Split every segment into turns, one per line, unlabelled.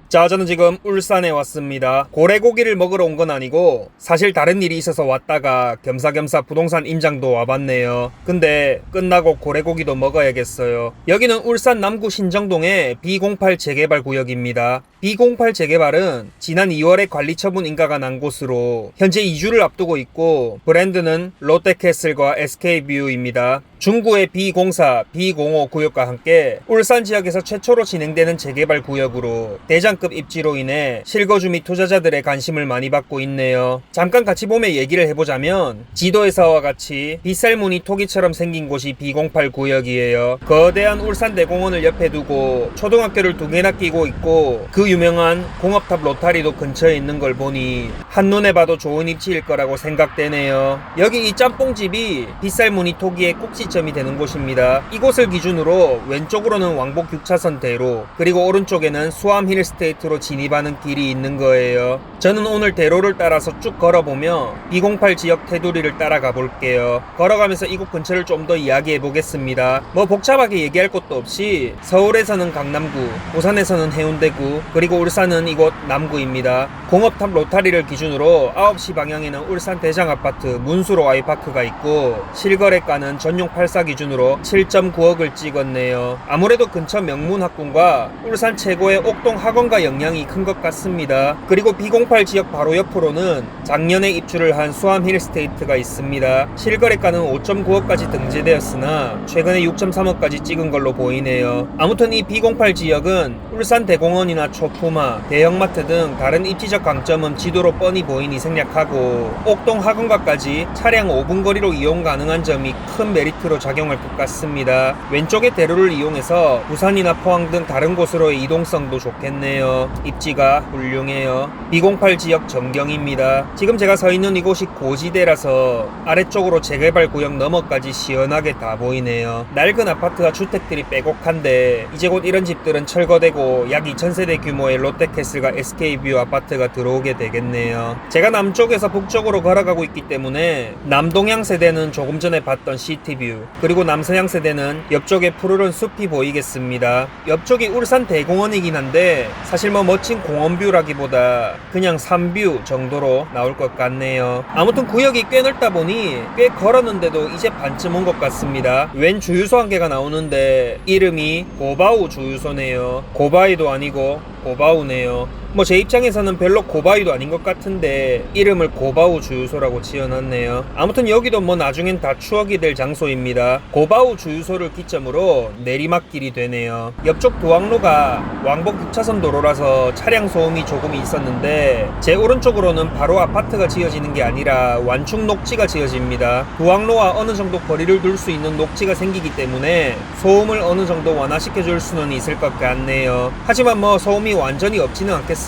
자, 저는 지금 울산에 왔습니다. 고래고기를 먹으러 온 건 아니고 사실 다른 일이 있어서 왔다가 겸사겸사 부동산 임장도 와봤네요. 근데 끝나고 고래고기도 먹어야겠어요. 여기는 울산 남구 신정동의 B08 재개발 구역입니다. B08 재개발은 지난 2월에 관리처분 인가가 난 곳으로 현재 이주를 앞두고 있고 브랜드는 롯데캐슬과 SK뷰입니다. 중구의 B04, B05 구역과 함께 울산 지역에서 최초로 진행되는 재개발 구역으로 대장급 입지로 인해 실거주 및 투자자들의 관심을 많이 받고 있네요. 잠깐 같이 보며 얘기를 해보자면 지도에서와 같이 빗살무늬 토기처럼 생긴 곳이 B08 구역이에요. 거대한 울산대공원을 옆에 두고 초등학교를 두 개나 끼고 있고 그 유명한 공업탑 로타리도 근처에 있는 걸 보니 한눈에 봐도 좋은 입지일 거라고 생각되네요. 여기 이 짬뽕집이 빗살무늬 토기의 꼭지점이 되는 곳입니다. 이곳을 기준으로 왼쪽으로는 왕복 6차선 대로 그리고 오른쪽에는 수암 힐스테이트로 진입하는 길이 있는 거예요. 저는 오늘 대로를 따라서 쭉 걸어보며 B08 지역 테두리를 따라가 볼게요. 걸어가면서 이곳 근처를 좀 더 이야기해 보겠습니다. 뭐 복잡하게 얘기할 것도 없이 서울에서는 강남구, 부산에서는 해운대구, 그리고 울산은 이곳 남구입니다. 공업탑 로타리를 기준으로 9시 방향에는 울산 대장아파트 문수로 아이파크가 있고 실거래가는 전용 84 기준으로 7.9억을 찍었네요. 아무래도 근처 명문학군과 울산 최고의 옥동 학원가 영향이 큰 것 같습니다. 그리고 B08 지역 바로 옆으로는 작년에 입주를 한 수암 힐스테이트가 있습니다. 실거래가는 5.9억까지 등재되었으나 최근에 6.3억까지 찍은 걸로 보이네요. 아무튼 이 B08 지역은 울산 대공원이나 초품화, 대형마트 등 다른 입지적 강점은 지도로 뻔히 보이니 생략하고 옥동 학원가까지 차량 5분 거리로 이용 가능한 점이 큰 메리트로 작용할 것 같습니다. 왼쪽의 대로를 이용해서 부산이나 포항 등 다른 곳으로의 이동성도 좋겠네요. 입지가 훌륭해요. B08 지역 전경입니다. 지금 제가 서 있는 이곳이 고지대라서 아래쪽으로 재개발 구역 너머까지 시원하게 다 보이네요. 낡은 아파트와 주택들이 빼곡한데 이제 곧 이런 집들은 철거되고 약 2000세대 규모의 롯데캐슬과 SK뷰 아파트가 들어오게 되겠네요. 제가 남쪽에서 북쪽으로 걸어가고 있기 때문에 남동향 세대는 조금 전에 봤던 시티뷰, 그리고 남서향 세대는 옆쪽에 푸르른 숲이 보이겠습니다. 옆쪽이 울산 대공원이긴 한데 사실 뭐 멋진 공원뷰라기보다 그냥 산뷰 정도로 나올 것 같네요. 아무튼 구역이 꽤 넓다 보니 꽤 걸었는데도 이제 반쯤 온 것 같습니다. 웬 주유소 한 개가 나오는데 이름이 고바우 주유소네요. 고바이도 아니고 고바우네요. 뭐 제 입장에서는 별로 고바위도 아닌 것 같은데 이름을 고바우 주유소라고 지어놨네요. 아무튼 여기도 뭐 나중엔 다 추억이 될 장소입니다. 고바우 주유소를 기점으로 내리막길이 되네요. 옆쪽 도항로가 왕복 6차선 도로라서 차량 소음이 조금 있었는데 제 오른쪽으로는 바로 아파트가 지어지는 게 아니라 완충 녹지가 지어집니다. 도항로와 어느 정도 거리를 둘 수 있는 녹지가 생기기 때문에 소음을 어느 정도 완화시켜줄 수는 있을 것 같네요. 하지만 뭐 소음이 완전히 없지는 않겠습니다.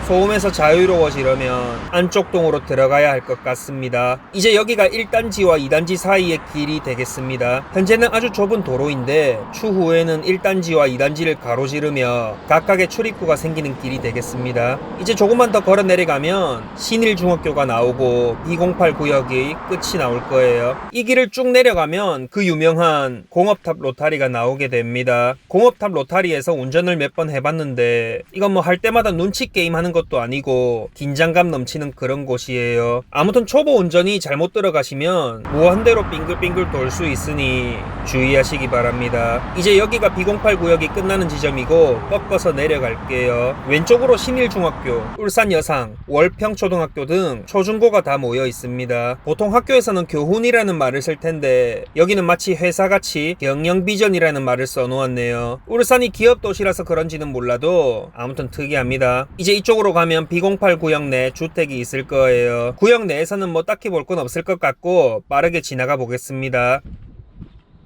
소음에서 자유로워지려면 안쪽 동으로 들어가야 할 것 같습니다. 이제 여기가 1단지와 2단지 사이의 길이 되겠습니다. 현재는 아주 좁은 도로인데 추후에는 1단지와 2단지를 가로지르며 각각의 출입구가 생기는 길이 되겠습니다. 이제 조금만 더 걸어 내려가면 신일중학교가 나오고 B08 구역이 끝이 나올 거예요. 이 길을 쭉 내려가면 그 유명한 공업탑 로타리가 나오게 됩니다. 공업탑 로타리에서 운전을 몇 번 해봤는데 이건 뭐 할 때마다 눈치 게임 하는 것도 아니고 긴장감 넘치는 그런 곳이에요. 아무튼 초보 운전이 잘못 들어가시면 무한대로 빙글빙글 돌 수 있으니 주의하시기 바랍니다. 이제 여기가 B08 구역이 끝나는 지점이고 꺾어서 내려갈게요. 왼쪽으로 신일중학교, 울산여상, 월평초등학교 등 초중고가 다 모여 있습니다. 보통 학교에서는 교훈이라는 말을 쓸 텐데 여기는 마치 회사같이 경영비전이라는 말을 써놓았네요. 울산이 기업도시라서 그런지는 몰라도 아무튼 특이합니다. 이제 이쪽으로 가면 B08 구역 내 주택이 있을 거예요. 구역 내에서는 뭐 딱히 볼 건 없을 것 같고 빠르게 지나가 보겠습니다.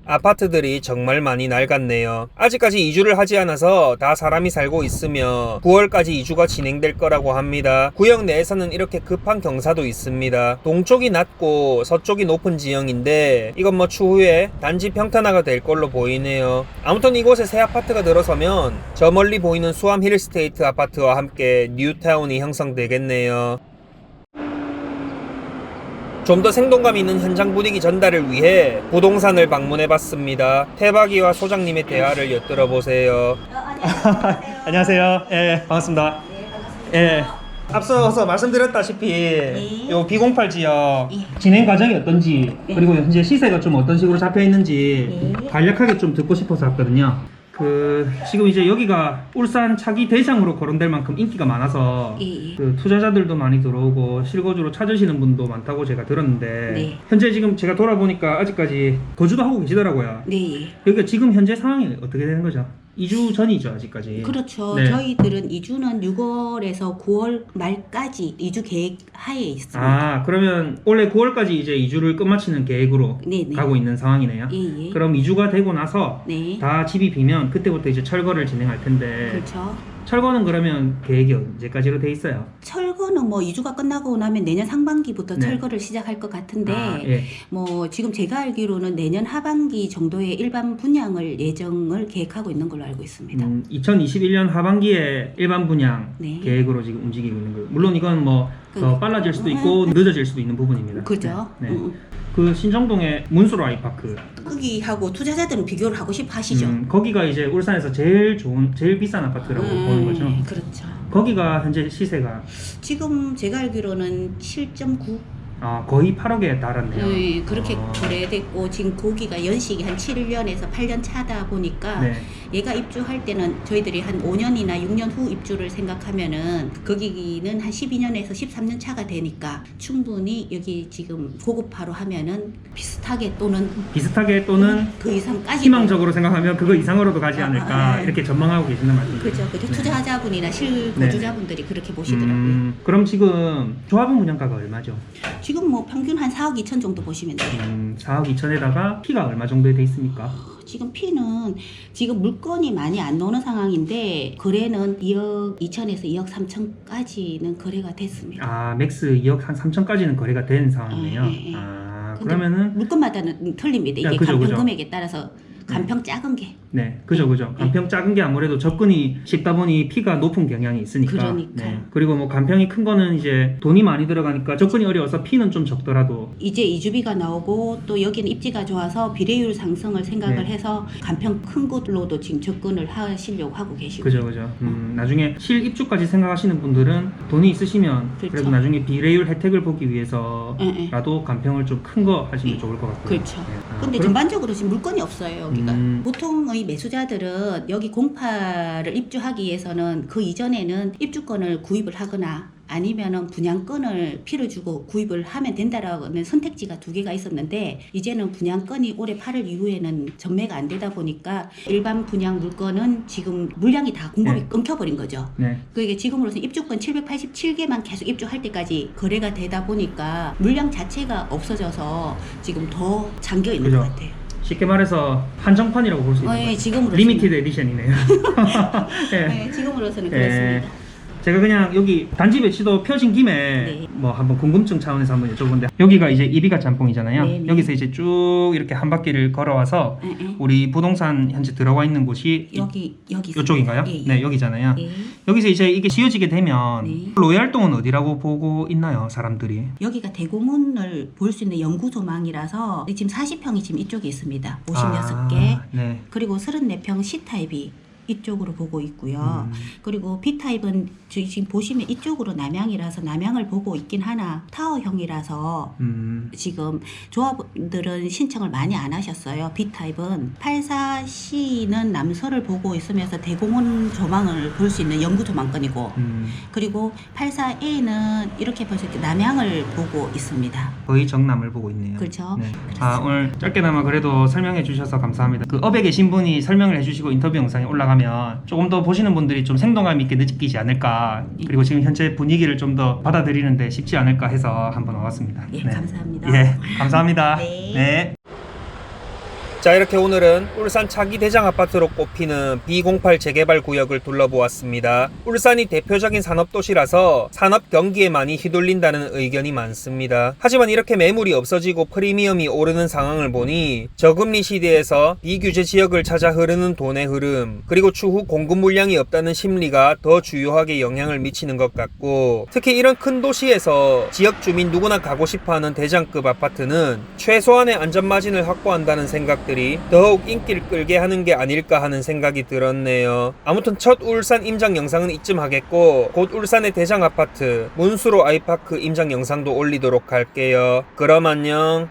아파트들이 정말 많이 낡았네요. 아직까지 이주를 하지 않아서 다 사람이 살고 있으며 9월까지 이주가 진행될 거라고 합니다. 구역 내에서는 이렇게 급한 경사도 있습니다. 동쪽이 낮고 서쪽이 높은 지형인데 이건 뭐 추후에 단지 평탄화가 될 걸로 보이네요. 아무튼 이곳에 새 아파트가 들어서면 저 멀리 보이는 수암 힐스테이트 아파트와 함께 뉴타운이 형성되겠네요. 좀 더 생동감 있는 현장 분위기 전달을 위해 부동산을 방문해봤습니다. 태박이와 소장님의 대화를 엿들어보세요. 안녕하세요. 예, 반갑습니다. 예. 앞서서 말씀드렸다시피 요 B08 지역 진행 과정이 어떤지 그리고 현재 시세가 좀 어떤 식으로 잡혀 있는지 간략하게 좀 듣고 싶어서 왔거든요. 지금 이제 여기가 울산 차기 대장으로 거론될 만큼 인기가 많아서 그 투자자들도 많이 들어오고 실거주로 찾으시는 분도 많다고 제가 들었는데 현재 지금 제가 돌아보니까 아직까지 거주도 하고 계시더라고요. 여기가 지금 현재 상황이 어떻게 되는 거죠? 2주 전이죠, 아직까지.
그렇죠.
네.
저희들은 2주는 6월에서 9월 말까지 2주 계획 하에 있습니다.
아, 그러면 올해 9월까지 이제 2주를 끝마치는 계획으로
네네.
가고 있는 상황이네요.
예.
그럼 2주가 되고 나서
네.
다 집이 비면 그때부터 이제 철거를 진행할 텐데
그렇죠.
철거는 그러면 계획이 언제까지로 돼 있어요?
철거는 뭐 2주가 끝나고 나면 내년 상반기부터
네.
철거를 시작할 것 같은데
예.
뭐 지금 제가 알기로는 내년 하반기 정도에 일반 분양을 예정을 계획하고 있는 걸로 알고 있습니다.
2021년 하반기에 일반 분양
네.
계획으로 지금 움직이고 있는 거예요. 물론 이건 뭐 더 빨라질 수도 있고 늦어질 수도 있는 부분입니다.
그죠?
네. 그 신정동의 문수로 아이파크
거기하고 투자자들은 비교를 하고 싶어 하시죠.
거기가 이제 울산에서 제일 비싼 아파트라고 보는 거죠.
그렇죠.
거기가 현재 시세가
지금 제가 알기로는 7.9
거의 8억에 달았네요.
네, 그렇게 거래됐고 지금 거기가 연식이 한 7년에서 8년 차다 보니까
네.
얘가 입주할 때는 저희들이 한 5년이나 6년 후 입주를 생각하면은 거기는 한 12년에서 13년 차가 되니까 충분히 여기 지금 고급화로 하면은 비슷하게 또는
그
이상까지
희망적으로 생각하면 그거 이상으로도 가지 않을까
네.
이렇게 전망하고 계시는 말씀이죠.
그죠. 그 투자자분이나 실거주자분들이 그렇게 보시더라고요.
그럼 지금 조합원 분양가가 얼마죠?
지금 뭐 평균 한 4억 2천 정도 보시면 돼요.
4억 2천에다가 피가 얼마 정도에 돼 있습니까?
지금 피는 지금 물건이 많이 안 나오는 상황인데 거래는 2억 2천에서 2억 3천까지는 거래가 됐습니다.
맥스 2억 한 3천까지는 거래가 된 상황이네요.
네.
그러면은
물건마다는 틀립니다. 이게
그죠,
간평
그죠.
금액에 따라서 간평 작은 게
네, 그죠. 간평 작은 게 아무래도 접근이 쉽다 보니 피가 높은 경향이 있으니까.
그러니까.
네. 그리고 뭐 간평이 큰 거는 이제 돈이 많이 들어가니까 접근이 어려워서 피는 좀 적더라도.
이제 이주비가 나오고 또 여기는 입지가 좋아서 비례율 상승을 생각을
네.
해서 간평 큰 곳로도 지금 접근을 하시려고 하고 계시고.
그죠. 나중에 실입주까지 생각하시는 분들은 돈이 있으시면
그렇죠.
그래도 나중에 비례율 혜택을 보기 위해서라도
네.
간평을 좀 큰 거 하시면 좋을 것 같고요.
그렇죠.
네.
근데 전반적으로 지금 물건이 없어요, 여기가.
음.
보통의 매수자들은 여기 공파를 입주하기 위해서는 그 이전에는 입주권을 구입을 하거나 아니면은 분양권을 피를 주고 구입을 하면 된다라는 선택지가 두 개가 있었는데 이제는 분양권이 올해 8월 이후에는 전매가 안 되다 보니까 일반 분양 물건은 지금 물량이 다 공급이
네.
끊겨버린 거죠.
네.
그게 지금으로서 입주권 787개만 계속 입주할 때까지 거래가 되다 보니까 물량 자체가 없어져서 지금 더 잠겨 있는
그죠.
것 같아요.
쉽게 말해서 한정판이라고 볼 수 있는
예,
거예요.
지금으로서는
리미티드 에디션이네요. 네.
네, 지금으로서는
예.
그렇습니다.
제가 그냥 여기 단지 배치도 펴진 김에
네.
뭐 한번 궁금증 차원에서 한번 여쭤보는데 여기가 이제 이비가 짬뽕이잖아요.
네, 네.
여기서 이제 쭉 이렇게 한 바퀴를 걸어와서
네.
우리 부동산 현재 들어와 있는 곳이
여기
이쪽인가요?
예, 예.
네, 여기잖아요.
예.
여기서 이제 이게 지어지게 되면
네.
로얄동은 어디라고 보고 있나요, 사람들이?
여기가 대공원을 볼 수 있는 영구 조망이라서 지금 40평이 지금 이쪽에 있습니다. 56개.
네.
그리고 34평 C타입이 이쪽으로 보고 있고요. 그리고 B타입은 지금 보시면 이쪽으로 남향이라서 남향을 보고 있긴 하나 타워형이라서 지금 조합들은 신청을 많이 안 하셨어요. B타입은 84C는 남서를 보고 있으면서 대공원 조망을 볼 수 있는 영구 조망권이고 그리고 84A는 이렇게 보실 때 남향을 보고 있습니다.
거의 정남을 보고 있네요.
그렇죠.
네. 오늘 짧게나마 그래도 설명해 주셔서 감사합니다. 그 업에 계신 분이 설명을 해주시고 인터뷰 영상이 올라가면 조금 더 보시는 분들이 좀 생동감 있게 느끼지 않을까, 그리고 지금 현재 분위기를 좀 더 받아들이는데 쉽지 않을까 해서 한번 와봤습니다.
예, 감사합니다.
예, 감사합니다.
네.
네. 자, 이렇게 오늘은 울산 차기 대장 아파트로 꼽히는 B08 재개발 구역을 둘러보았습니다. 울산이 대표적인 산업도시라서 산업 경기에 많이 휘둘린다는 의견이 많습니다. 하지만 이렇게 매물이 없어지고 프리미엄이 오르는 상황을 보니 저금리 시대에서 비규제 지역을 찾아 흐르는 돈의 흐름, 그리고 추후 공급 물량이 없다는 심리가 더 주요하게 영향을 미치는 것 같고, 특히 이런 큰 도시에서 지역 주민 누구나 가고 싶어하는 대장급 아파트는 최소한의 안전마진을 확보한다는 생각들이 더욱 인기를 끌게 하는 게 아닐까 하는 생각이 들었네요. 아무튼 첫 울산 임장 영상은 이쯤 하겠고, 곧 울산의 대장 아파트 문수로 아이파크 임장 영상도 올리도록 할게요. 그럼 안녕.